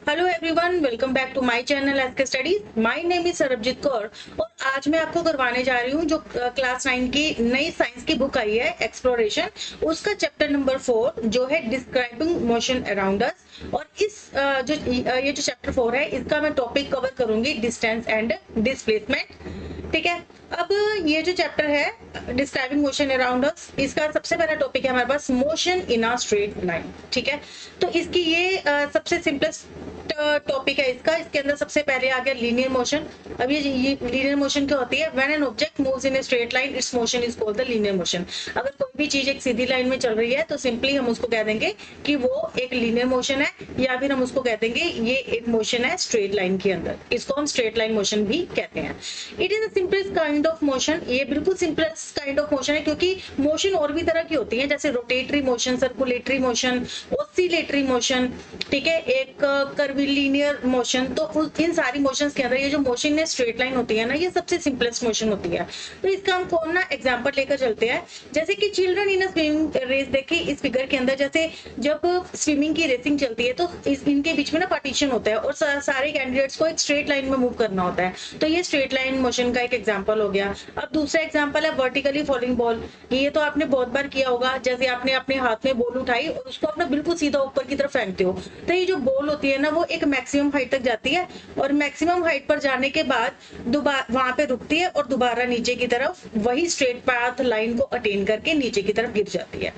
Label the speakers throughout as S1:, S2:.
S1: Hello everyone, welcome back to my channel SK studies. My name is Sarabjeet Kaur और आज मैं आपको करवाने जा रही हूँ जो क्लास 9 की नई साइंस की बुक आई है एक्सप्लोरेशन, उसका चैप्टर नंबर 4 जो है डिस्क्राइबिंग मोशन अराउंड अस। और इस ये जो चैप्टर 4 है इसका मैं टॉपिक कवर करूंगी डिस्टेंस एंड डिस्प्लेसमेंट। ठीक है, अब ये जो चैप्टर है डिस्क्राइबिंग मोशन अराउंड अस, इसका सबसे पहला टॉपिक है हमारे पास motion in a straight line. ठीक है, तो इसकी ये सबसे सिंपलेस्ट टॉपिक है इसका। इसके अंदर सबसे पहले आ गया लीनियर मोशन। अब ये लीनियर मोशन क्या होती है? When an object moves in a straight line it's motion is called the linear motion. अगर कोई भी चीज एक सीधी लाइन में चल रही है तो सिंपली हम उसको कह देंगे कि वो एक लीनियर मोशन है, या फिर हम उसको कह देंगे ये एक मोशन है स्ट्रेट लाइन के अंदर। इसको हम स्ट्रेट लाइन मोशन भी कहते हैं। It is the simplest kind of motion. ये बिल्कुल सिंपलेस्ट काइंड ऑफ मोशन है क्योंकि मोशन और भी तरह की होती है, जैसे rotatory motion, circulatory motion, oscillatory motion, ठीक है, एक कर्वीलिनियर मोशन। तो इन सारी मोशंस के अंदर ये जो मोशन है स्ट्रेट लाइन होती है ना, ये सबसे सिंपलेस्ट मोशन होती है। तो इसका हम कौन ना एग्जांपल लेकर चलते हैं, जैसे कि चिल्ड्रन इन स्विमिंग रेस। देखिए इस फिगर के अंदर, जैसे जब स्विमिंग की रेसिंग चलती है तो इनके बीच में ना पार्टीशन होता है और सारे कैंडिडेट्स को एक स्ट्रेट लाइन में मूव करना होता है। तो ये स्ट्रेट लाइन मोशन का एक एग्जाम्पल हो गया। अब दूसरा एग्जाम्पल है वर्टिकली फॉलिंग बॉल। ये तो आपने बहुत बार किया होगा, जैसे आपने अपने हाथ में बॉल उठाई और उसको अपना बिल्कुल सीधा ऊपर की तरफ फेंकते हो, तो ये जो बॉल होती है ना वो एक मैक्सिमम हाइट तक जाती है और मैक्सिमम हाइट पर जाने के बाद दोबारा वहां पे रुकती है और दोबारा नीचे की तरफ वही स्ट्रेट पाथ लाइन को अटेन करके नीचे की तरफ गिर जाती है।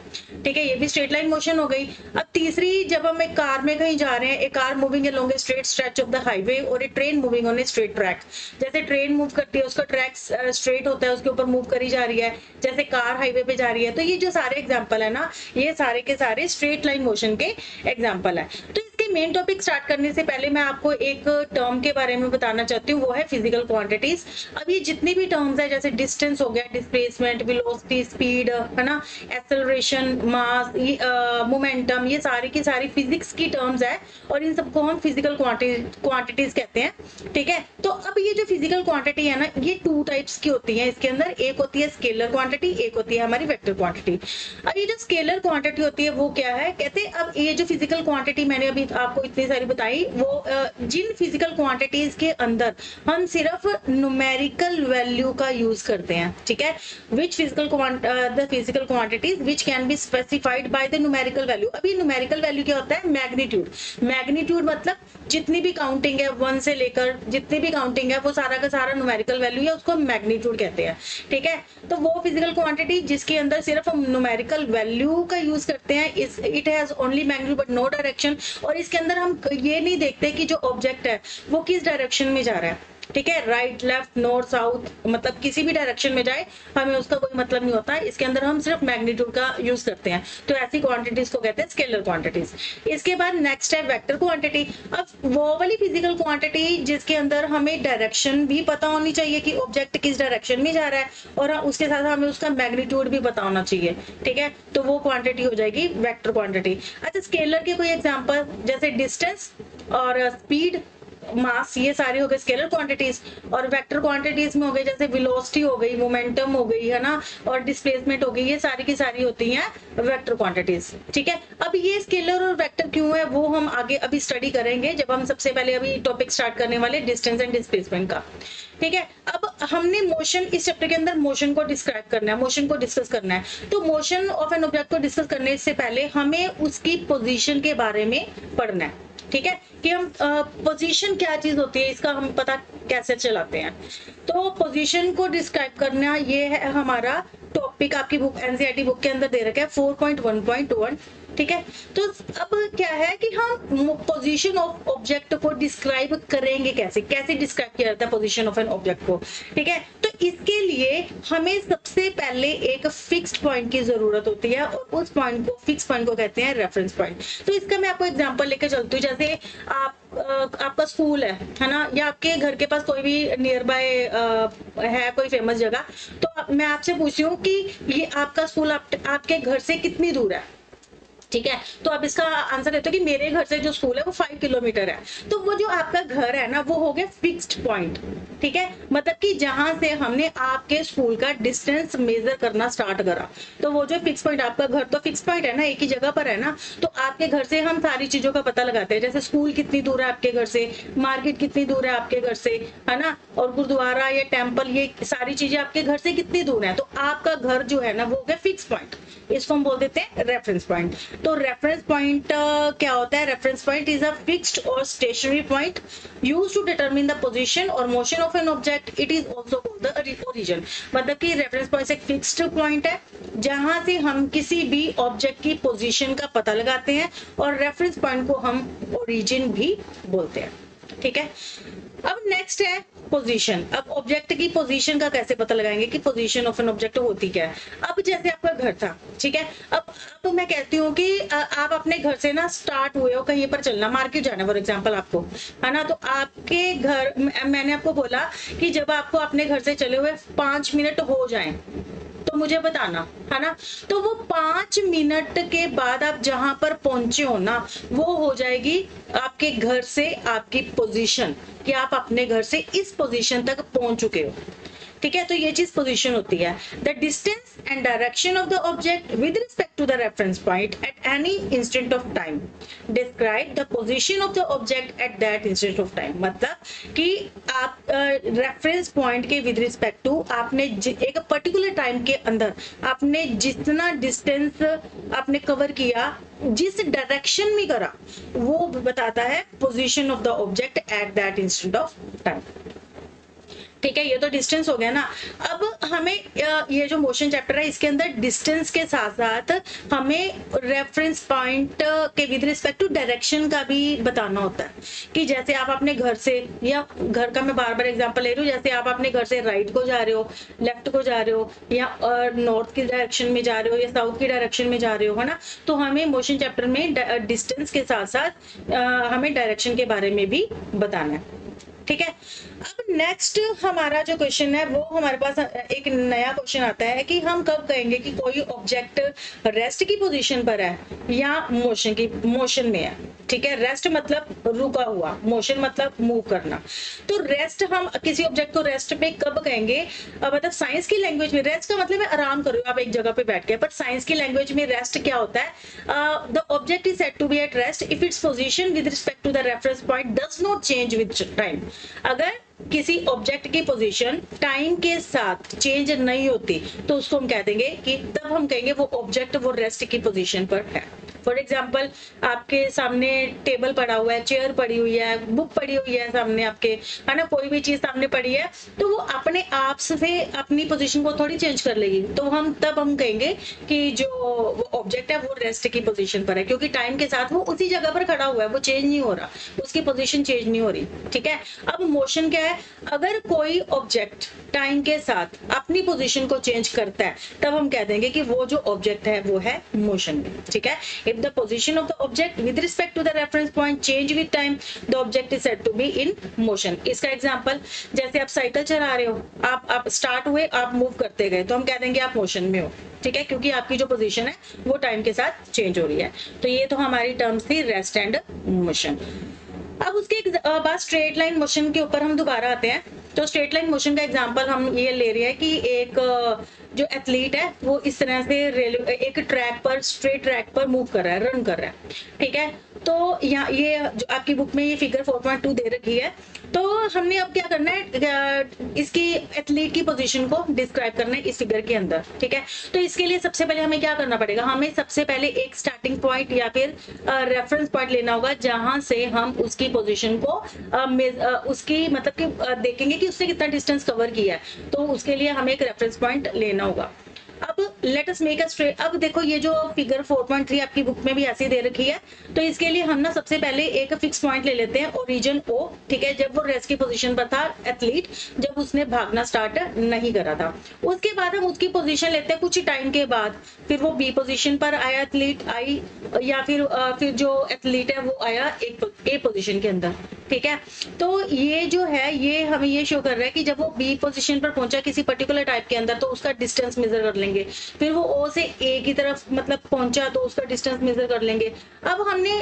S1: ठीक है, ये भी स्ट्रेट लाइन मोशन हो गई। अब तीसरी, जब हम एक कार में कहीं जा रहे हैं, एक car moving along a straight stretch of the highway और a train moving on a straight track. जैसे ट्रेन मूव करती है, उसका ट्रैक स्ट्रेट होता है, उसके ऊपर मूव करी जा रही है, जैसे कार हाईवे पे जा रही है। तो ये जो सारे एग्जाम्पल है ना, ये सारे के सारे स्ट्रेट लाइन मोशन के एग्जाम्पल है। तो इसके मेन टॉपिक स्टार्ट करने से पहले मैं आपको एक टर्म के बारे में बताना चाहती हूँ, वो है फिजिकल क्वांटिटीज। अब ये जितनी भी टर्म्स है, जैसे डिस्टेंस हो गया, डिस्प्लेसमेंट, वेलोसिटी, स्पीड, है ना, एक्सेलरेशन, मास, मोमेंटम, ये सारी की सारी फिजिक्स की टर्म्स है और इन सबको हम फिजिकल क्वांटिटीज कहते हैं। ठीक है, तो अब ये जो फिजिकल क्वांटिटी है ना, ये टू टाइप्स की होती है इसके अंदर। एक होती है स्केलर क्वांटिटी, एक होती है हमारी वेक्टर क्वांटिटी। अब ये जो स्केलर क्वांटिटी होती है वो क्या है कहते हैं, अब ये जो फिजिकल क्वांटिटी मैंने अभी आपको इतनी सारी बताई, वो जिन फिजिकल क्वांटिटीज के अंदर हम सिर्फ न्यूमेरिकल वैल्यू का यूज करते हैं। ठीक है, which the physical quantities which can be specified by the numerical value. अब ये न्यूमेरिकल वैल्यू क्या होता है? मैग्नीट्यूड। मैग्नीट्यूड मतलब जितनी भी काउंटिंग है 1 से लेकर जितनी भी काउंटिंग है वो सारा का सारा न्यूमेरिकल वैल्यू है, उसको मैग्नीट्यूड कहते हैं। ठीक है, तो वो फिजिकल क्वांटिटी जिसके अंदर सिर्फ हम न्यूमेरिकल वैल्यू का यूज करते हैं, it has only magnitude but no direction. और इसके अंदर हम ये नहीं देखते कि जो ऑब्जेक्ट है वो किस डायरेक्शन में जा रहा है। ठीक है, राइट, लेफ्ट, नॉर्थ, साउथ, मतलब किसी भी डायरेक्शन में जाए हमें उसका कोई मतलब नहीं होता है। इसके अंदर हम सिर्फ मैग्नीट्यूड का यूज करते हैं। तो ऐसी क्वांटिटीज को कहते हैं स्केलर क्वांटिटीज। इसके बाद नेक्स्ट है वेक्टर क्वांटिटी। अब वो वाली फिजिकल क्वांटिटी जिसके अंदर हमें डायरेक्शन भी पता होनी चाहिए कि ऑब्जेक्ट किस डायरेक्शन में जा रहा है और उसके साथ हमें उसका मैग्नीट्यूड भी पता होना चाहिए। ठीक है, तो वो क्वांटिटी हो जाएगी वेक्टर क्वांटिटी। अच्छा, स्केलर के कोई एग्जाम्पल, जैसे डिस्टेंस और स्पीड, मास, ये सारे हो गए स्केलर क्वांटिटीज। और वेक्टर क्वांटिटीज में हो गई जैसे वेलोसिटी हो गई, मोमेंटम हो गई, है ना, और डिस्प्लेसमेंट हो गई, ये सारी की सारी होती हैं वेक्टर क्वांटिटीज। ठीक है, अब ये स्केलर और वेक्टर क्यों है वो हम आगे अभी स्टडी करेंगे, जब हम सबसे पहले अभी टॉपिक स्टार्ट करने वाले डिस्टेंस एंड डिस्प्लेसमेंट का। ठीक है, अब हमने मोशन, इस चैप्टर के अंदर मोशन को डिस्क्राइब करना है, मोशन को डिस्कस करना है। तो मोशन ऑफ एन ऑब्जेक्ट को डिस्कस करने से पहले हमें उसकी पोजीशन के बारे में पढ़ना है। ठीक है, कि हम पोजीशन क्या चीज होती है इसका हम पता कैसे चलाते हैं। तो पोजीशन को डिस्क्राइब करना ये है हमारा टॉपिक, आपकी बुक एनसीईआरटी बुक के अंदर दे रखा है 4.1.1। ठीक है, तो अब क्या है कि हम पोजीशन ऑफ ऑब्जेक्ट को डिस्क्राइब करेंगे कैसे, कैसे डिस्क्राइब किया जाता है पोजीशन ऑफ एन ऑब्जेक्ट को। ठीक है, तो इसके लिए हमें सबसे पहले एक फिक्स्ड पॉइंट की जरूरत होती है और उस पॉइंट को, फिक्स पॉइंट को कहते हैं रेफरेंस पॉइंट। तो इसका मैं आपको एग्जांपल लेकर चलती हूँ। जैसे आपका स्कूल है ना, या आपके घर के पास कोई भी नियर बाय है कोई फेमस जगह, तो मैं आपसे पूछ रही हूँ कि ये आपका स्कूल आपके घर से कितनी दूर है। ठीक है। तो अब इसका आंसर देते हो कि मेरे घर से जो स्कूल है वो 5 किलोमीटर है। तो वो जो आपका घर है ना वो हो गया फिक्स्ड पॉइंट। ठीक है, मतलब कि जहां से हमने आपके स्कूल का डिस्टेंस मेजर करना स्टार्ट करा, तो वो जो फिक्स पॉइंट, आपका घर तो फिक्स पॉइंट है ना, एक ही जगह पर है ना। तो आपके घर से हम सारी चीजों का पता लगाते हैं, जैसे स्कूल कितनी दूर है आपके घर से, मार्केट कितनी दूर है आपके घर से, है ना, और गुरुद्वारा या टेम्पल, ये सारी चीजें आपके घर से कितनी दूर है। तो आपका घर जो है ना वो हो गया फिक्स पॉइंट, इसको हम बोल देते हैं रेफरेंस पॉइंट। तो रेफरेंस पॉइंट क्या होता है? Reference point is a fixed और stationary point used to determine the position और motion of an object. It is also called the origin. मतलब कि रेफरेंस पॉइंट एक फिक्स्ड पॉइंट है जहां से हम किसी भी ऑब्जेक्ट की पोजीशन का पता लगाते हैं, और रेफरेंस पॉइंट को हम ओरिजिन भी बोलते हैं। ठीक है, अब नेक्स्ट है पोजीशन। अब ऑब्जेक्ट की पोजीशन का कैसे पता लगाएंगे कि पोजीशन ऑफ एन ऑब्जेक्ट होती क्या है। अब जैसे आपका घर था, ठीक है, अब मैं कहती हूँ कि आप अपने घर से ना स्टार्ट हुए हो कहीं पर चलना, मार्केट जाना फॉर एग्जांपल आपको, है ना। तो आपके घर, मैंने आपको बोला कि जब आपको अपने घर से चले हुए 5 मिनट हो जाएं तो मुझे बताना, है ना। तो वो 5 मिनट के बाद आप जहां पर पहुंचे हो ना, वो हो जाएगी आपके घर से आपकी पोजीशन, कि आप अपने घर से इस पोजीशन तक पहुंच चुके हो। ठीक है, तो ये चीज पोजीशन होती है। The distance and direction of the object with respect to the reference point at any instant of time describe the position of the object at that instant of time. मतलब कि आप रेफरेंस पॉइंट के with respect to आपने एक particular time के अंदर आपने जितना डिस्टेंस आपने कवर किया, जिस डायरेक्शन में करा, वो बताता है position of the object at that instant of time. ठीक है, ये तो डिस्टेंस हो गया ना। अब हमें ये जो मोशन चैप्टर है इसके अंदर डिस्टेंस के साथ साथ हमें रेफरेंस पॉइंट के विद रिस्पेक्ट टू डायरेक्शन का भी बताना होता है, कि जैसे आप अपने घर से, या घर का मैं बार बार एग्जांपल ले रही हूँ, जैसे आप अपने घर से राइट को जा रहे हो, लेफ्ट को जा रहे हो, या नॉर्थ की डायरेक्शन में जा रहे हो, या साउथ की डायरेक्शन में जा रहे हो, है ना। तो हमें मोशन चैप्टर में डिस्टेंस के साथ साथ हमें डायरेक्शन के बारे में भी बताना है। ठीक है, अब नेक्स्ट हमारा जो क्वेश्चन है वो हमारे पास एक नया क्वेश्चन आता है कि हम कब कहेंगे कि कोई ऑब्जेक्ट रेस्ट की पोजीशन पर है या मोशन में है। ठीक है, रेस्ट मतलब रुका हुआ, मोशन मतलब मूव करना। तो रेस्ट, हम किसी ऑब्जेक्ट को रेस्ट पे कब कहेंगे? मतलब साइंस की लैंग्वेज में रेस्ट का मतलब है आराम करो आप एक जगह पे बैठ के, पर साइंस की लैंग्वेज में रेस्ट क्या होता है? The object is said to be at rest if its position with respect to the reference point does not change with time. अगर किसी ऑब्जेक्ट की पोजीशन टाइम के साथ चेंज नहीं होती तो उसको हम कह देंगे कि, तब हम कहेंगे वो ऑब्जेक्ट वो रेस्ट की पोजीशन पर है। फॉर एग्जाम्पल, आपके सामने टेबल पड़ा हुआ है, चेयर पड़ी हुई है, बुक पड़ी हुई है सामने आपके, है ना, कोई भी चीज सामने पड़ी है, तो वो अपने आप से अपनी पोजीशन को थोड़ी चेंज कर लेगी। तो तब हम कहेंगे कि जो ऑब्जेक्ट है वो रेस्ट की पोजीशन पर है, क्योंकि टाइम के साथ वो उसी जगह पर खड़ा हुआ है, वो चेंज नहीं हो रहा, उसकी पोजीशन चेंज नहीं हो रही। ठीक है, अब मोशन क्या है? अगर कोई ऑब्जेक्ट टाइम के साथ अपनी पोजीशन को चेंज करता है तब हम कह देंगे कि वो जो ऑब्जेक्ट है वो है मोशन में। ठीक है, if the position of the object with respect to the reference point change with time, the object is said to be in motion. इसका एग्जांपल, जैसे आप साइकिल चला रहे हो, आप स्टार्ट हुए, आप मूव करते गए, तो हम कह देंगे आप मोशन में हो। ठीक है, क्योंकि आपकी जो पोजीशन है वो टाइम के साथ चेंज हो रही है। तो ये तो हमारी टर्म्स थी रेस्ट एंड मोशन। अब उसके बाद स्ट्रेट लाइन मोशन के ऊपर हम दोबारा आते हैं। तो स्ट्रेट लाइन मोशन का एग्जांपल हम ये ले रहे हैं कि एक जो एथलीट है वो इस तरह से एक ट्रैक पर, स्ट्रेट ट्रैक पर मूव कर रहा है, रन कर रहा है। ठीक है, तो यहाँ ये जो आपकी बुक में ये फिगर 4.2 दे रखी है। तो हमने अब क्या करना है, इसकी एथलीट की पोजीशन को डिस्क्राइब करना है इस फिगर के अंदर। ठीक है, तो इसके लिए सबसे पहले हमें क्या करना पड़ेगा? हमें सबसे पहले एक स्टार्टिंग पॉइंट या फिर रेफरेंस पॉइंट लेना होगा, जहां से हम उसकी पोजीशन को उसकी मतलब कि देखेंगे कि उसने कितना डिस्टेंस कवर किया है। तो उसके लिए हमें एक रेफरेंस पॉइंट लेना होगा। अब let us make a straight. अब देखो ये जो फिगर 4.3 आपकी बुक में भी ऐसी दे रखी है, तो इसके लिए हम ना सबसे पहले एक फिक्स पॉइंट ले लेते हैं, ओरिजिन ओ। ठीक है, जब वो रेस्ट की पोजीशन पर था एथलीट, जब उसने भागना स्टार्ट नहीं करा था। उसके बाद हम उसकी पोजीशन लेते हैं कुछ टाइम के बाद, फिर वो बी पोजीशन पर आया, एथलीट आई, या फिर जो एथलीट है वो आया ए पोजीशन के अंदर। ठीक है। तो ये जो है ये हमें ये शो कर रहा है कि जब वो बी पोजीशन पर पहुंचा किसी पर्टिकुलर टाइप के अंदर तो उसका डिस्टेंस मेजर कर लेंगे, फिर वो ओ से ए की तरफ मतलब पहुंचा तो उसका डिस्टेंस मेजर कर लेंगे। अब हमने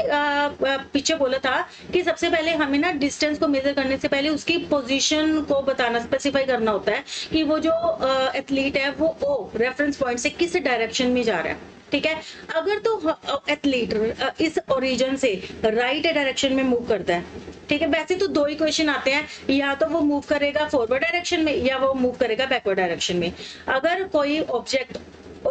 S1: पीछे बोला था कि सबसे पहले हमें ना डिस्टेंस को मेजर करने से पहले उसकी पोजीशन को बताना, स्पेसिफाई करना होता है कि वो जो एथलीट है वो ओ रेफरेंस पॉइंट से किस डायरेक्शन में जा रहा है। ठीक है, अगर तो एथलीट इस ओरिजिन से राइट डायरेक्शन में मूव करता है, ठीक है, वैसे तो दो ही क्वेश्चन आते हैं, या तो वो मूव करेगा फॉरवर्ड डायरेक्शन में या वो मूव करेगा बैकवर्ड डायरेक्शन में। अगर कोई ऑब्जेक्ट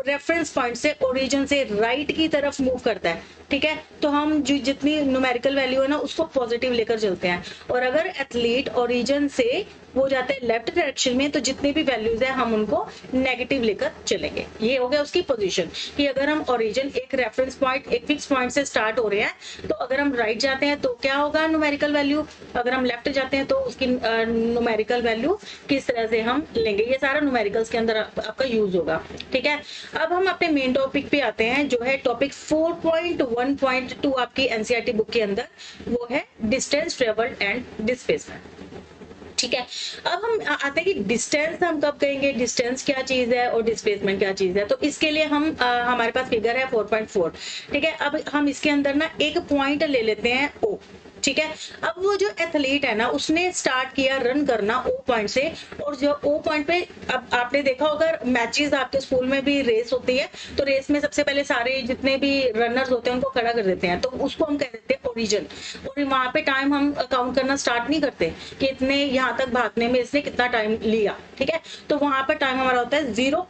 S1: रेफरेंस पॉइंट से ओरिजिन से राइट की तरफ मूव करता है, ठीक है, तो हम जो जितनी न्यूमेरिकल वैल्यू है ना उसको पॉजिटिव लेकर चलते हैं। और अगर एथलीट ओरिजिन से वो जाते हैं लेफ्ट डायरेक्शन में तो जितनी भी वैल्यूज है हम उनको नेगेटिव लेकर चलेंगे। ये हो गया उसकी पोजीशन कि अगर हम ओरिजिन एक रेफरेंस पॉइंट एक फिक्स पॉइंट से स्टार्ट हो रहे हैं तो अगर हम राइट जाते हैं तो क्या होगा न्यूमेरिकल वैल्यू, अगर हम लेफ्ट जाते हैं तो उसकी न्यूमेरिकल वैल्यू किस तरह से हम लेंगे, ये सारा न्यूमेरिकल्स के अंदर आपका यूज होगा। ठीक है, अब हम अपने मेन टॉपिक पे आते हैं जो है टॉपिक 4.1.2 आपकी एनसीईआरटी बुक के अंदर, वो है डिस्टेंस ट्रेवल्ड एंड डिस्प्लेसमेंट। ठीक है, अब हम आते हैं कि डिस्टेंस हम कब कहेंगे, डिस्टेंस क्या चीज है और डिस्प्लेसमेंट क्या चीज है। तो इसके लिए हम हमारे पास फिगर है 4.4। ठीक है, अब हम इसके अंदर ना एक पॉइंट ले लेते हैं ओ। ठीक है, अब वो जो एथलीट है ना उसने स्टार्ट किया रन करना ओ पॉइंट से, और जो ओ पॉइंट पे अब आपने देखा होगा मैचेस आपके स्कूल में भी रेस होती है तो रेस में सबसे पहले सारे जितने भी रनर्स होते हैं उनको खड़ा कर देते हैं, तो उसको हम कह देते हैं ओरिजिन। और वहां पे टाइम हम काउंट करना स्टार्ट नहीं करते कि इतने यहाँ तक भागने में इसने कितना टाइम लिया। ठीक है, तो वहां पर टाइम हमारा होता है 0।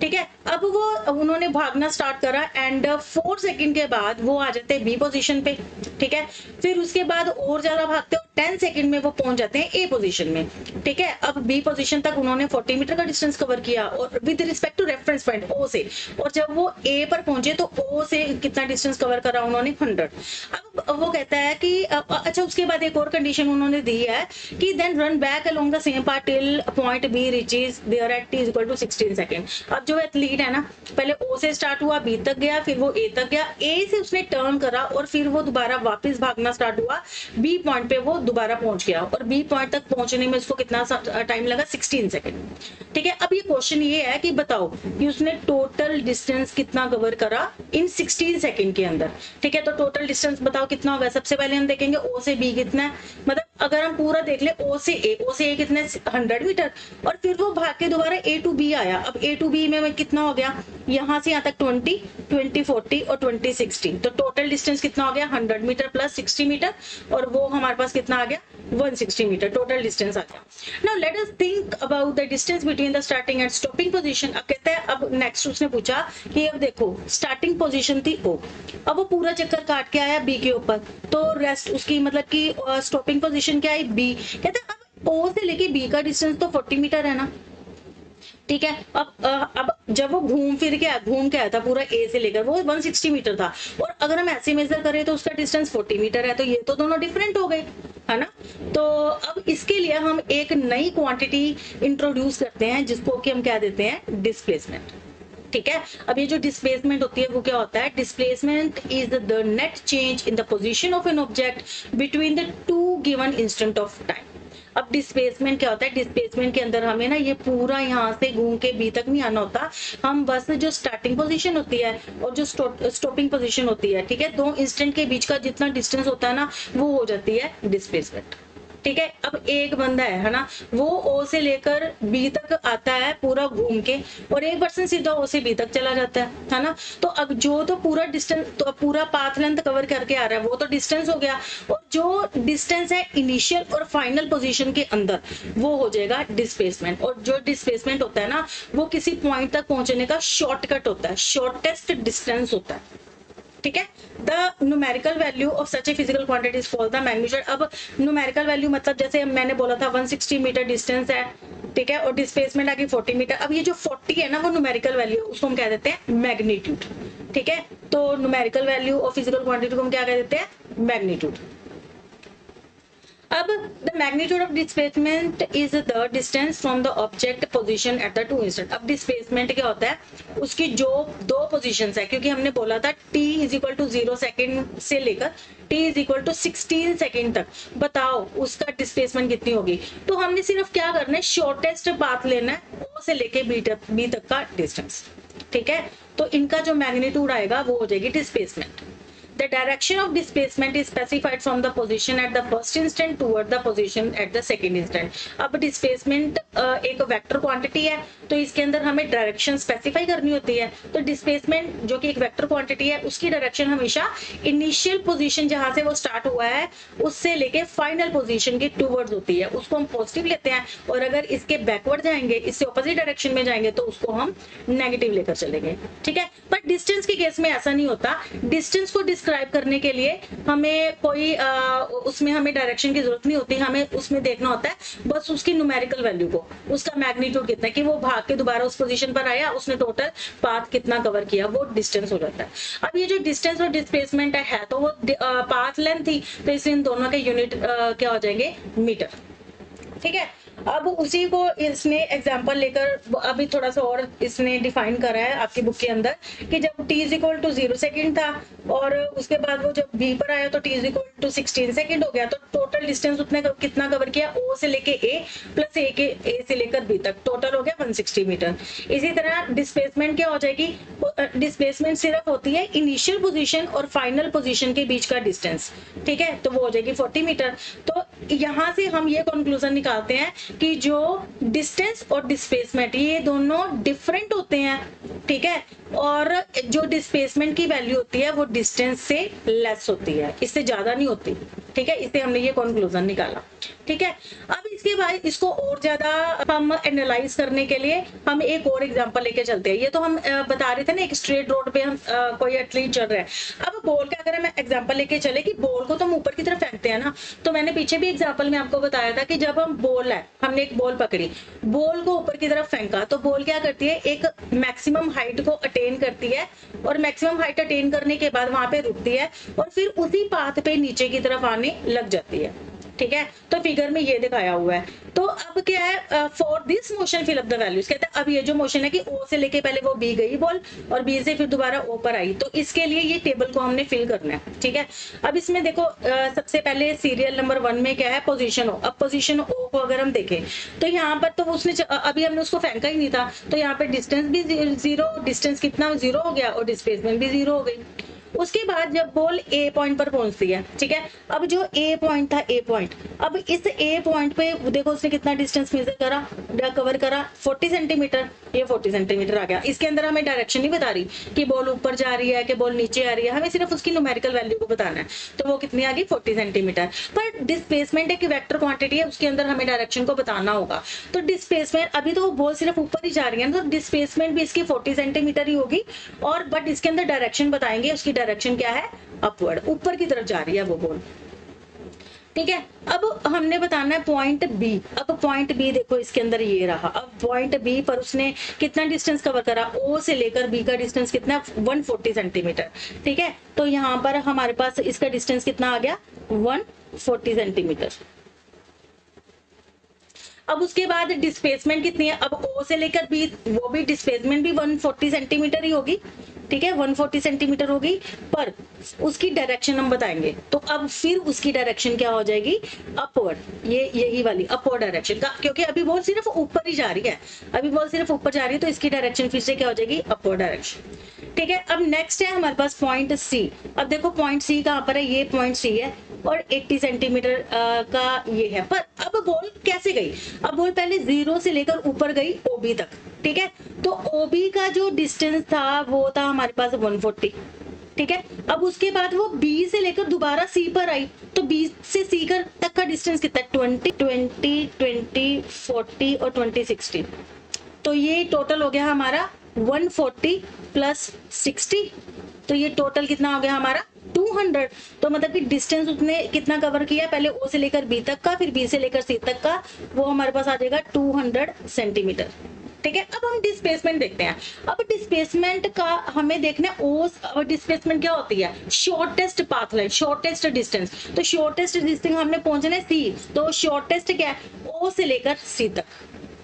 S1: ठीक है, अब वो उन्होंने भागना स्टार्ट करा एंड 4 सेकंड के बाद वो आ जाते हैं बी पोजीशन पे। ठीक है, फिर उसके बाद और ज्यादा भागते हो 10 सेकंड में वो पहुंच जाते हैं ए पोजीशन में। ठीक है, अब बी पोजीशन तक उन्होंने 40 मीटर का डिस्टेंस कवर किया और with respect to reference point O से, और जब वो ए पर पहुंचे तो ओ से कितना डिस्टेंस कवर करा उन्होंने 100। अब वो कहता है कि अच्छा उसके बाद एक और कंडीशन उन्होंने दी है कि then run back along the same path till point B reaches there at t equal to 16 second. अब जो एथलीट है ना पहले ओ से स्टार्ट हुआ, बी तक गया, फिर वो ए तक गया, ए से उसने टर्न करा और फिर वो दोबारा वापस भागना स्टार्ट हुआ, बी पॉइंट पे वो दोबारा पहुंच गया और बी पॉइंट तक पहुंचने में उसको कितना टाइम लगा, 16 सेकंड। ठीक है, अब ये क्वेश्चन ये है कि बताओ कि उसने टोटल डिस्टेंस कितना कवर करा इन 16 सेकंड के अंदर। ठीक है, तो टोटल डिस्टेंस बताओ कितना होगा। सबसे पहले हम देखेंगे ओ से बी कितना है, मतलब अगर हम पूरा देख ले ओ से ए कितने 100 मीटर, और फिर वो भाग के दोबारा ए टू बी आया। अब ए टू बी में कितना हो गया, यहाँ से यहाँ तक 20, 20, 40 और 20, 60, तो टोटल डिस्टेंस कितना हो गया 100 मीटर प्लस 60 मीटर, और वो हमारे पास कितना आ गया 160 मीटर टोटल डिस्टेंस आ गया। Now let us think about the distance between the starting and stopping position. अब कहता है, अब नेक्स्ट उसने पूछा कि अब देखो स्टार्टिंग पोजीशन थी ओ, अब वो पूरा चक्कर काट के आया बी के ऊपर, तो रेस्ट उसकी मतलब कि स्टॉपिंग पोजीशन क्या है बी। कहता है अब ओ से लेके बी का डिस्टेंस तो 40 मीटर है ना। ठीक है, अब जब वो घूम के आया था पूरा ए से लेकर वो 160 मीटर था, और अगर हम ऐसे मेजर करें तो उसका डिस्टेंस 40 मीटर है, तो ये तो दोनों डिफरेंट हो गए है ना। तो अब इसके लिए हम एक नई क्वांटिटी इंट्रोड्यूस करते हैं जिसको कि हम क्या देते हैं डिस्प्लेसमेंट। ठीक है, अब ये जो डिस्प्लेसमेंट होती है वो क्या होता है, displacement is the net change in the position of an object between the two given instant of time. अब डिस्प्लेसमेंट क्या होता है, डिस्प्लेसमेंट के अंदर हमें ना ये पूरा यहाँ से घूम के बी तक नहीं आना होता, हम बस जो स्टार्टिंग पोजीशन होती है और जो स्टॉपिंग पोजीशन होती है, ठीक है, दो इंस्टेंट के बीच का जितना डिस्टेंस होता है ना वो हो जाती है डिस्प्लेसमेंट। ठीक है, अब एक बंदा है ना वो ओ से लेकर बी तक आता है पूरा घूम के, और एक पर्सन सीधा ओ से बी तक चला जाता है ना। तो अब जो तो पूरा डिस्टेंस तो पूरा पाथ लेंथ कवर करके आ रहा है वो तो डिस्टेंस हो गया, और जो डिस्टेंस है इनिशियल और फाइनल पोजीशन के अंदर वो हो जाएगा डिस्प्लेसमेंट। और जो डिस्प्लेसमेंट होता है ना वो किसी पॉइंट तक पहुंचने का शॉर्टकट होता है, शॉर्टेस्ट डिस्टेंस होता है। ठीक है, the numerical value of such a physical quantity is called the magnitude. अब न्यूमेरिकल वैल्यू मतलब जैसे मैंने बोला था 160 मीटर डिस्टेंस है, ठीक है, और डिस्प्लेसमेंट आ गई 40 मीटर। अब ये जो 40 है ना वो न्यूमेरिकल वैल्यू, उसको हम कह देते हैं मैग्नीट्यूड। ठीक है, तो numerical value of physical quantity को हम क्या कह देते हैं मैग्नीट्यूड। अब the magnitude of displacement is the distance from the object position at the two instant. अब डिस्प्लेसमेंट क्या होता है, उसकी जो दो पोजीशंस है, क्योंकि हमने बोला था t is equal to 0 second से लेकर t is equal to 16 second तक, बताओ उसका डिस्प्लेसमेंट कितनी होगी। तो हमने सिर्फ क्या करना है, शॉर्टेस्ट पाथ लेना है o से लेके b तक का डिस्टेंस, ठीक है। तो इनका जो मैग्नीट्यूड आएगा वो हो जाएगी displacement. The direction of displacement is specified from the position at the first instant toward the position at the second instant। अब displacement एक वेक्टर क्वांटिटी है, तो इसके अंदर हमें डायरेक्शन स्पेसिफाई करनी होती है। तो डिस्प्लेसमेंट जो कि एक वेक्टर क्वांटिटी है, उसकी डायरेक्शन हमेशा इनिशियल पोजीशन जहां से वो स्टार्ट हुआ है उससे लेके फाइनल पोजीशन के टूवर्ड्स होती है, उसको हम पॉजिटिव लेते हैं। और अगर इसके बैकवर्ड जाएंगे, इससे ऑपोजिट डायरेक्शन में जाएंगे, तो उसको हम नेगेटिव लेकर चलेंगे, ठीक है। बट डिस्टेंस के केस में ऐसा नहीं होता। डिस्टेंस को डिस्क्राइब करने के लिए हमें कोई उसमें हमें डायरेक्शन की जरूरत नहीं होती, हमें उसमें देखना होता है बस उसकी न्यूमेरिकल वैल्यू को, उसका मैग्नीट्यूड कितना है, कि वो भाग के दोबारा उस पोजीशन पर आया, उसने टोटल पाथ कितना कवर किया, वो डिस्टेंस हो जाता है। अब ये जो डिस्टेंस और डिस्प्लेसमेंट है तो वो पाथ लेंथ थी, तो इसलिए इन दोनों के यूनिट क्या हो जाएंगे, मीटर, ठीक है। अब उसी को इसने एग्जांपल लेकर अभी थोड़ा सा और इसने डिफाइन करा है आपकी बुक के अंदर, कि जब t is equal to 0 second था और उसके बाद वो जब b पर आया तो t is equal to 16 second हो गया, तो टोटल डिस्टेंस उसने कितना कवर किया, o से लेके a प्लस a से लेकर b तक, टोटल हो गया 160 मीटर। इसी तरह डिस्प्लेसमेंट क्या हो जाएगी, डिस्प्लेसमेंट सिर्फ होती है इनिशियल पोजीशन और फाइनल पोजीशन के बीच का डिस्टेंस, ठीक है, तो वो हो जाएगी 40 मीटर। तो यहाँ से हम ये कंक्लूजन निकालते हैं कि जो डिस्टेंस और डिस्प्लेसमेंट ये दोनों डिफरेंट होते हैं, ठीक है, और जो डिस्प्लेसमेंट की वैल्यू होती है वो डिस्टेंस से लेस होती है, इससे ज्यादा नहीं होती, ठीक है। इससे हमने ये कंक्लूजन निकाला, ठीक है। अब इसके बाद इसको और ज्यादा हम एनालाइज करने के लिए हम एक और एग्जांपल लेके चलते हैं। ये तो हम बता रहे थे ना, एक स्ट्रेट रोड पे हम कोई एथलीट चल रहा है। अब बॉल का अगर हम एग्जांपल लेके चले कि बॉल को तो हम ऊपर की तरफ फेंकते हैं ना, तो मैंने पीछे भी एग्जांपल में आपको बताया था कि जब हम बॉल है, हमने एक बॉल पकड़ी, बॉल को ऊपर की तरफ फेंका, तो बॉल क्या करती है, एक मैक्सिमम हाइट को अटेन करती है और मैक्सिमम हाइट अटेन करने के बाद वहां पे रुकती है और फिर उसी पाथ पे नीचे की तरफ आने लग जाती है, ठीक है। तो फिगर में ये दिखाया हुआ है। तो अब क्या है, for this motion fill up the values, कहते हैं अब ये जो मोशन है कि ओ से लेके पहले वो बी गई बॉल और बी से फिर दोबारा ओ पर आई, तो इसके लिए ये टेबल को हमने फिल करना है, ठीक है। अब इसमें देखो सबसे पहले सीरियल नंबर 1 में क्या है, पोजीशन ओ। अब पोजीशन ओ को अगर हम देखें तो यहाँ पर तो उसने अभी हमने उसको फेंका ही नहीं था, तो यहाँ पे डिस्टेंस भी 0, डिस्टेंस कितना 0 हो गया और डिस्प्लेसमेंट भी 0 हो गई। उसके बाद जब बॉल ए पॉइंट पर पहुंचती है, ठीक है, अब जो ए पॉइंट था, ए पॉइंट, अब इस ए पॉइंट पे देखो उसने कितना डिस्टेंस मेजर करा, कवर करा, 40 सेंटीमीटर, ये 40 सेंटीमीटर आ गया। इसके अंदर हमें डायरेक्शन नहीं बता रही कि बॉल ऊपर जा रही है कि बॉल नीचे आ रही है, हमें सिर्फ उसकी न्यूमेरिकल वैल्यू को बताना है, तो वो कितनी आ गई, 40 सेंटीमीटर। पर डिस्प्लेसमेंट एक वेक्टर क्वांटिटी है, उसके अंदर हमें डायरेक्शन को बताना होगा। तो डिस्प्लेसमेंट अभी तो बॉल सिर्फ ऊपर ही जा रही है, तो डिस्प्लेसमेंट भी इसकी 40 सेंटीमीटर ही होगी, और बट इसके अंदर डायरेक्शन बताएंगे, उसकी डायरेक्शन क्या है, अपवर्ड, ऊपर की तरफ जा रही है वो बॉल, ठीक है। अब हमने बताना है पॉइंट बी। अब पॉइंट बी देखो इसके अंदर ये रहा। अब पॉइंट बी पर उसने कितना डिस्टेंस कवर करा, ओ से लेकर बी का डिस्टेंस कितना, 140 सेंटीमीटर, ठीक है। तो यहाँ पर हमारे पास इसका डिस्टेंस कितना आ गया, 140 सेंटीमीटर। अब उसके बाद डिस्प्लेसमेंट कितनी है, अब ओ से लेकर बी, वो भी डिस्प्लेसमेंट भी 140 सेंटीमीटर ही होगी, ठीक है, 140 सेंटीमीटर होगी, पर उसकी डायरेक्शन हम बताएंगे। तो अब फिर उसकी डायरेक्शन क्या हो जाएगी, अपवर्ड, ये यही वाली अपवर्ड डायरेक्शन का, क्योंकि अभी बॉल सिर्फ ऊपर ही जा रही है, अभी बॉल सिर्फ ऊपर जा रही है, तो इसकी डायरेक्शन फिर से क्या हो जाएगी, अपवर्ड डायरेक्शन, ठीक है। अब नेक्स्ट है हमारे पास पॉइंट सी। अब देखो पॉइंट सी कहाँ पर है, ये पॉइंट सी है और 80 सेंटीमीटर का ये है। पर अब बॉल कैसे गई, अब बॉल पहले 0 से लेकर ऊपर गई ओबी तक, ठीक है। तो ओबी का जो डिस्टेंस था वो था हमारे पास 140, ठीक है। अब उसके बाद वो बी से लेकर दोबारा सी पर आई, तो बी से सी तक का डिस्टेंस कितना, 20, 20, 20, 40 और 20, 60। तो ये टोटल हो गया हमारा 140 प्लस 60, तो ये टोटल कितना हो गया हमारा 200। तो मतलब कि डिस्टेंस उसने कितना कवर किया, पहले ओ से लेकर बी तक का, फिर बी से लेकर सी तक का, वो हमारे पास आ जाएगा 200 सेंटीमीटर, ठीक है। अब हम डिस्प्लेसमेंट देखते हैं। अब डिस्प्लेसमेंट का हमें देखना है, ओ डिस्प्लेसमेंट क्या होती है, shortest path line, shortest distance. तो शॉर्टेस्ट डिस्टेंस हमने पहुंचना है सी, तो शॉर्टेस्ट क्या है, ओ से लेकर सी तक।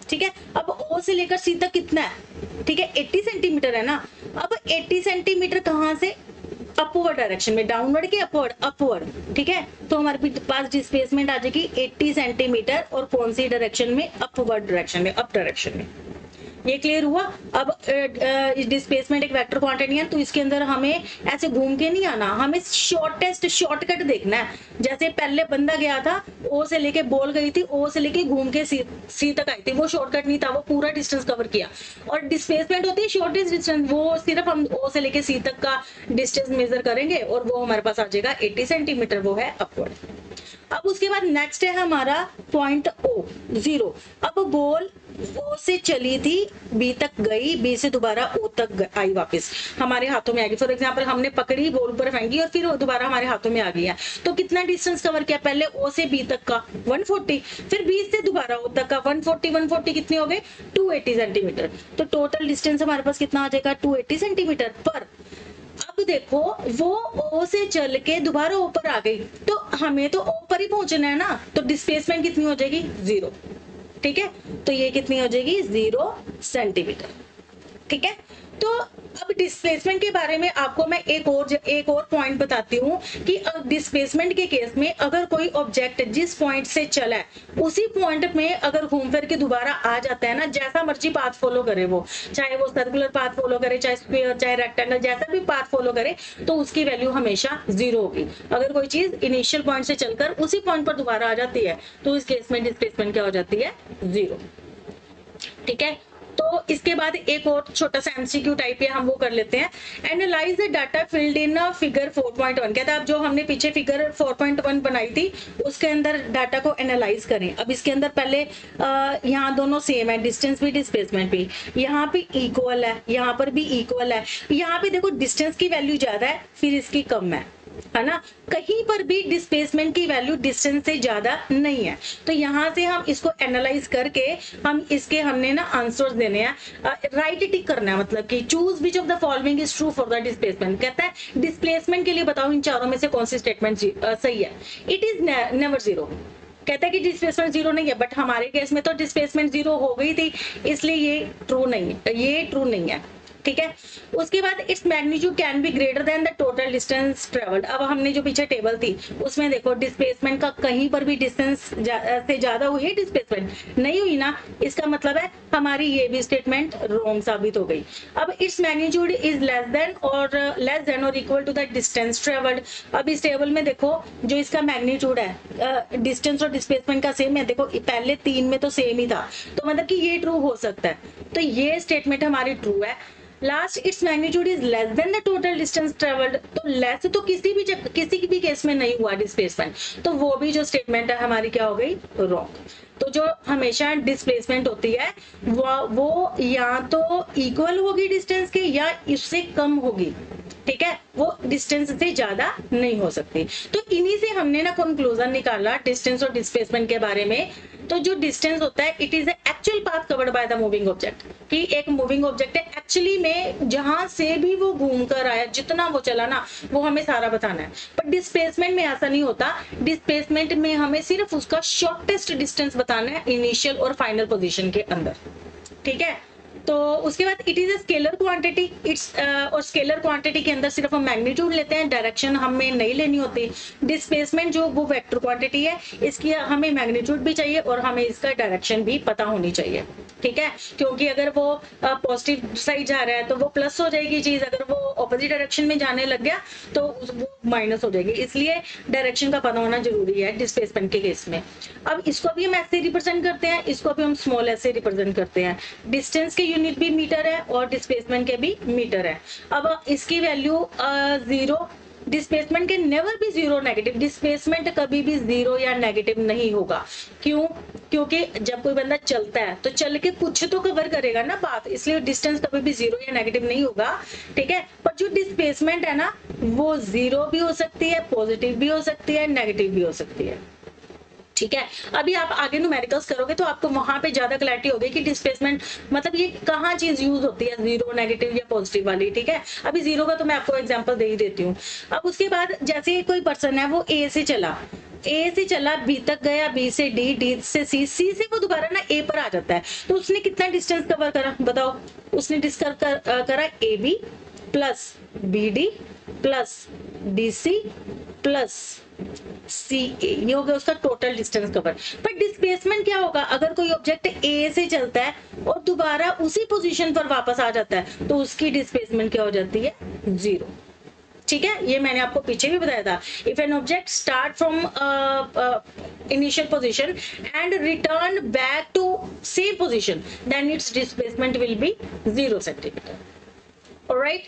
S1: ठीक है। अब ओ से लेकर सी तक कितना है, ठीक है 80 सेंटीमीटर है ना। अब 80 सेंटीमीटर कहां से, अपवर्ड डायरेक्शन में, डाउनवर्ड के अपवर्ड, अपवर्ड। ठीक है। तो हमारे पास डिस्प्लेसमेंट आ जाएगी 80 सेंटीमीटर, और कौन सी डायरेक्शन में, अपवर्ड डायरेक्शन में, अप डायरेक्शन में। ये क्लियर हुआ। अब डिस्प्लेसमेंट एक वेक्टर क्वांटिटी है, तो इसके अंदर हमें ऐसे घूम के नहीं आना, हमें शॉर्टेस्ट शॉर्टकट देखना है। जैसे पहले बंदा गया था, ओ से लेके बॉल गई थी, ओ से लेके घूम के सी तक आई थी, वो शॉर्टकट नहीं था, वो पूरा डिस्टेंस कवर किया। और डिस्प्लेसमेंट होती है शॉर्टेस्ट डिस्टेंस, वो सिर्फ हम ओ से लेके सी तक का डिस्टेंस मेजर करेंगे, और वो हमारे पास आ जाएगा 80 सेंटीमीटर, वो है अपवर्ड। अब उसके बाद नेक्स्ट है हमारा पॉइंट ओ, 0। अब बॉल ओ से चली थी, बी तक गई, बी से दोबारा ओ तक आई, वापस हमारे हाथों में आ गई। फॉर एग्जांपल हमने पकड़ी, बॉल पर फेंकी, और फिर दोबारा हमारे हाथों में आ गई है। तो कितना डिस्टेंस कवर किया, पहले ओ से बी तक का 140, फिर बी से दोबारा ओ तक का 140, 140 कितने हो गए, 280 सेंटीमीटर। तो टोटल डिस्टेंस हमारे पास कितना आ जाएगा, 280 सेंटीमीटर पर। अब देखो वो ओ से चल के दोबारा ऊपर आ गई, तो हमें तो ऊपर ही पहुंचना है ना, तो डिस्प्लेसमेंट कितनी हो जाएगी, 0। ठीक है। तो ये कितनी हो जाएगी, 0 सेंटीमीटर। ठीक है। तो अब डिस्प्लेसमेंट के बारे में आपको मैं एक और पॉइंट बताती हूँ कि डिस्प्लेसमेंट के केस में अगर कोई ऑब्जेक्ट जिस पॉइंट से चला है, उसी पॉइंट में अगर घूम फिर के दोबारा आ जाता है ना, जैसा मर्जी पाथ फॉलो करे, वो चाहे वो सर्कुलर पाथ फॉलो करे, चाहे स्क्वायर, चाहे रेक्टेंगल, जैसा भी पाथ फॉलो करे, तो उसकी वैल्यू हमेशा 0 होगी। अगर कोई चीज इनिशियल पॉइंट से चलकर उसी पॉइंट पर दोबारा आ जाती है, तो इस केस में डिस्प्लेसमेंट क्या हो जाती है, 0। ठीक है। तो इसके बाद एक और छोटा सा एमसीक्यू टाइप है, हम वो कर लेते हैं। Analyse the data filled in figure 4.1। कहता है अब जो हमने पीछे फिगर 4.1 बनाई थी, उसके अंदर डाटा को एनालाइज करें। अब इसके अंदर पहले यहाँ दोनों सेम है, डिस्टेंस भी डिस्प्लेसमेंट भी, यहाँ पे इक्वल है, यहाँ पर भी इक्वल है। यहाँ पे देखो डिस्टेंस की वैल्यू ज्यादा है, फिर इसकी कम है ना। कहीं पर भी डिस्प्लेसमेंट की वैल्यू डिस्टेंस से ज्यादा नहीं है। तो यहाँ से हम इसको एनालाइज करके हम इसके हमने ना आंसर्स देने हैं, राइट टिक करना है, मतलब कि choose which of the following is true for the displacement. कहता है डिस्प्लेसमेंट के लिए बताओ इन चारों में से कौन सी स्टेटमेंट सही है। It is never 0। कहता है कि डिस्प्लेसमेंट 0 नहीं है, बट हमारे केस में तो डिस्प्लेसमेंट 0 हो गई थी, इसलिए ये ट्रू नहीं है, ये ट्रू नहीं है। ठीक है। उसके बाद its magnitude can be greater than the total distance travelled. अब हमने जो पीछे टेबल थी उसमें देखो डिस्प्लेसमेंट का कहीं पर भी डिस्टेंस से ज्यादा हुई है, डिस्प्लेसमेंट नहीं हुई ना, इसका मतलब है हमारी ये भी स्टेटमेंट रॉन्ग साबित हो गई। अब its magnitude is less than और equal to the distance travelled. अब इस टेबल में देखो जो इसका मैग्नीट्यूड है डिस्टेंस और डिस्प्लेसमेंट का सेम है, देखो पहले 3 में तो सेम ही था, तो मतलब कि ये ट्रू हो सकता है, तो ये स्टेटमेंट हमारी ट्रू है। Last it's magnitude is less then the total distance travelled. तो लेस तो किसी भी केस में नहीं हुआ डिस्प्लेसमेंट, तो वो भी जो स्टेटमेंट है हमारी क्या हो गई, रॉन्ग। तो जो हमेशा डिस्प्लेसमेंट होती है वो या तो इक्वल होगी डिस्टेंस के, या इससे कम होगी। ठीक है। वो डिस्टेंस से ज्यादा नहीं हो सकती। तो इन्हीं से हमने ना कंक्लूजन निकाला डिस्टेंस और डिस्प्लेसमेंट के बारे में। तो जो डिस्टेंस होता है it is actual path covered by the moving object, कि एक मूविंग ऑब्जेक्ट है एक्चुअली में जहां से भी वो घूम कर आया, जितना वो चला ना, वो हमें सारा बताना है। पर डिस्प्लेसमेंट में ऐसा नहीं होता, डिस्प्लेसमेंट में हमें सिर्फ उसका शॉर्टेस्ट डिस्टेंस बताना है इनिशियल और फाइनल पोजीशन के अंदर। ठीक है। तो उसके बाद it is a scalar quantity, और स्केलर क्वांटिटी के अंदर सिर्फ हम मैग्नीट्यूड लेते हैं, डायरेक्शन हमें नहीं लेनी होती। डिस्प्लेसमेंट जो वो वेक्टर क्वांटिटी है, इसकी हमें मैग्नीट्यूड भी चाहिए और हमें इसका डायरेक्शन भी पता होनी चाहिए। ठीक है। क्योंकि अगर वो पॉजिटिव साइड जा रहा है तो वो प्लस हो जाएगी चीज, अगर वो ऑपोजिट डायरेक्शन में जाने लग गया तो वो माइनस हो जाएगी, इसलिए डायरेक्शन का पता होना जरूरी है डिस्प्लेसमेंट के केस में। अब इसको भी हम ऐसे रिप्रेजेंट करते हैं, इसको भी हम स्मॉल ऐसे रिप्रेजेंट करते हैं। डिस्टेंस के यूनिट भी मीटर है और डिस्प्लेसमेंट के भी मीटर है। अब इसकी वैल्यू 0, डिस्प्लेसमेंट के नेवर भी 0 नेगेटिव, डिस्प्लेसमेंट कभी भी 0 या नेगेटिव नहीं होगा। क्यों? क्योंकि जब कोई बंदा चलता है तो चल के कुछ तो कवर करेगा ना बात, इसलिए डिस्टेंस कभी भी 0 या नेगेटिव नहीं होगा। ठीक है। पर जो डिस्प्लेसमेंट है ना, वो 0 भी हो सकती है, पॉजिटिव भी हो सकती है, नेगेटिव भी हो सकती है। ठीक है। अभी आप आगे न्यूमेरिकल्स करोगे तो आपको वहां पे ज्यादा क्लैरिटी होगी कि डिस्प्लेसमेंट मतलब ये कहाँ चीज यूज होती है, जीरो, नेगेटिव या पॉजिटिव वाली। ठीक है, अभी जीरो का तो मैं आपको एग्जांपल दे ही देती हूँ। अब उसके बाद जैसे कोई पर्सन है वो ए से चला, ए से चला बी तक गया, बी से डी, डी से सी, सी से वो दोबारा ना ए पर आ जाता है, तो उसने कितना डिस्टेंस कवर करा बताओ? उसने करा A B plus B D plus D C plus C A, ये हो गया उसका टोटल डिस्टेंस कवर। पर डिस्प्लेसमेंट क्या होगा? अगर कोई ऑब्जेक्ट ए से चलता है और दोबारा उसी पोजीशन पर वापस आ जाता है तो उसकी डिस्प्लेसमेंट क्या हो जाती है? जीरो। ठीक है, ये मैंने आपको पीछे भी बताया था। If an object start from initial position and return back to same position then its displacement will be 0 centimetre. Alright,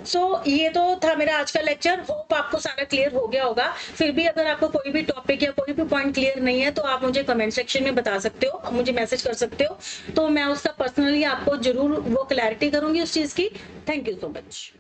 S1: so ये तो था मेरा आज का लेक्चर। होप आपको सारा क्लियर हो गया होगा। फिर भी अगर आपको कोई भी टॉपिक या कोई भी पॉइंट क्लियर नहीं है तो आप मुझे कमेंट सेक्शन में बता सकते हो, मुझे मैसेज कर सकते हो, तो मैं उसका पर्सनली आपको जरूर वो क्लैरिटी करूंगी उस चीज की। Thank you so much.